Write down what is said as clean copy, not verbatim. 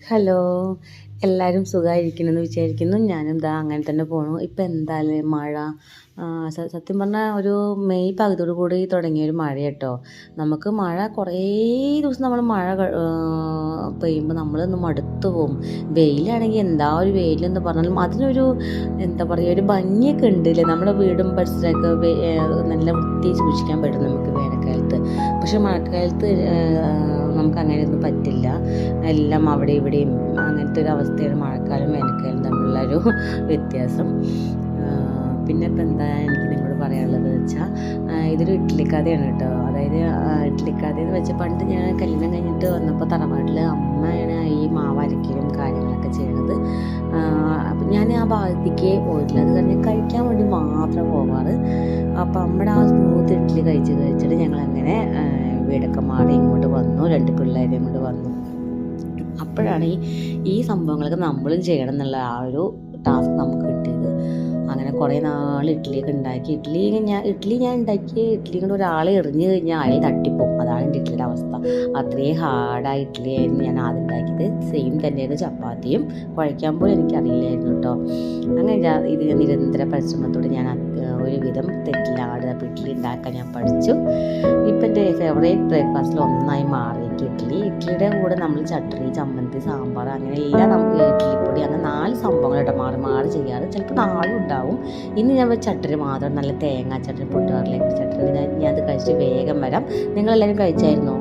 Hello, എല്ലാവരും സുഖമായിരിക്കണമെന്ന് വിചാരിക്കുന്നു. ഞാനും ദാ അങ്ങനെ തന്നെ പോണു. ഇപ്പം എന്താല്ലേ മഴ. സത്യം പറഞ്ഞാൽ ഒരു മെയ് പകുതിയോട് കൂടി തുടങ്ങിയൊരു മഴ കേട്ടോ. നമുക്ക് മഴ കുറേ ദിവസം നമ്മൾ മഴ പെയ്യുമ്പോൾ നമ്മളൊന്ന് മടുത്തു പോകും. വെയിലാണെങ്കിൽ എന്താ ഒരു വെയിലെന്ന് പറഞ്ഞാലും അതിനൊരു എന്താ പറയുക, ഒരു ഭംഗിയൊക്കെ ഉണ്ടല്ലേ. നമ്മുടെ വീടും പരിസരമൊക്കെ നല്ല വൃത്തി സൂക്ഷിക്കാൻ പറ്റും നമുക്ക് വേനൽക്കാലത്ത്. പക്ഷെ മഴക്കാലത്ത് നമുക്ക് അങ്ങനെയൊന്നും പറ്റില്ല. എല്ലാം അവിടെ ഇവിടെയും അങ്ങനത്തെ ഒരു അവസ്ഥയാണ് മഴക്കാലം വേനൽക്കാലം തമ്മിലുള്ളൊരു വ്യത്യാസം. പിന്നെ ഇപ്പം എന്താ എനിക്ക് നിങ്ങളോട് പറയാനുള്ളത് വെച്ചാൽ, ഇതൊരു ഇഡ്ഡലിക്കഥയാണ് കേട്ടോ. അതായത് ഇഡ്ഡലിക്കഥ എന്ന് വെച്ചാൽ, പണ്ട് ഞാൻ കല്യാണം കഴിഞ്ഞിട്ട് വന്നപ്പോൾ തറവാട്ടിൽ അമ്മയാണ് ഈ മാവ് അരക്കലും കാര്യങ്ങളൊക്കെ ചെയ്യണത്. അപ്പം ഞാൻ ആ ഭാഗത്തേക്കേ പോയിട്ടില്ല. അത് കഴിഞ്ഞ് കഴിക്കാൻ വേണ്ടി മാത്രം പോവാറ്. അപ്പം അമ്മയുടെ ആ സ്മൂത്ത് ഇഡ്ഡലി കഴിച്ചിട്ട് ഞങ്ങളങ്ങനെ വീടൊക്കെ മാറി ഇങ്ങോട്ട് വന്നു. 2 പിള്ളേരെയും കൊണ്ട് വന്നു. അപ്പോഴാണ് ഈ സംഭവങ്ങളൊക്കെ നമ്മളും ചെയ്യണം എന്നുള്ള ആ ഒരു ടാസ്ക് നമുക്ക് കിട്ടിയത്. അങ്ങനെ കുറേ നാൾ ഇഡ്ഡലിയൊക്കെ ഉണ്ടാക്കി. ഇഡ്ഡലി ഞാൻ ഉണ്ടാക്കി ഇഡ്ഡലി കൊണ്ട് ഒരാളെ എറിഞ്ഞു കഴിഞ്ഞാൽ അയാൾ തട്ടിപ്പോവും. അതാണ് എൻ്റെ ഇഡ്ഡലിയുടെ അവസ്ഥ. അത്രയും ഹാർഡായ ഇഡ്ഡലിയായിരുന്നു ഞാൻ ആദ്യം ഉണ്ടാക്കിയത്. സെയിം തന്നെയായിരുന്നു ചപ്പാത്തിയും. കുഴയ്ക്കാൻ പോലും എനിക്കറിയില്ലായിരുന്നു കേട്ടോ. അങ്ങനെ ഇത് നിരന്തര പരിശ്രമത്തോടെ ഞാൻ ഒരുവിധം തെറ്റില്ലാതെ ഇഡ്ഡലി ഉണ്ടാക്കാൻ ഞാൻ പഠിച്ചു. ഇപ്പം എൻ്റെ ഫേവറേറ്റ് ബ്രേക്ക്ഫാസ്റ്റിൽ ഒന്നായി മാറി ഇഡ്ഡലിയുടെ കൂടെ നമ്മൾ ചട്നി, ചമ്മന്തി, സാമ്പാർ അങ്ങനെ എല്ലാം നമുക്ക് ഇഡ്ഡലിപ്പൊടി അങ്ങനെ 4 സംഭവങ്ങൾ കേട്ടോ മാറി മാറി ചെയ്യാറ്. ചിലപ്പോൾ 4 ഉണ്ടാവും. ഇന്ന് ഞാൻ ചട്നി മാത്രം, നല്ല തേങ്ങാ ചട്നി, പൊട്ടുകടലയൊക്കെ ചട്നി, ഞാൻ അത് കഴിച്ചിട്ട് വേഗം വരാം. നിങ്ങളെല്ലാവരും കഴിച്ചായിരുന്നോ?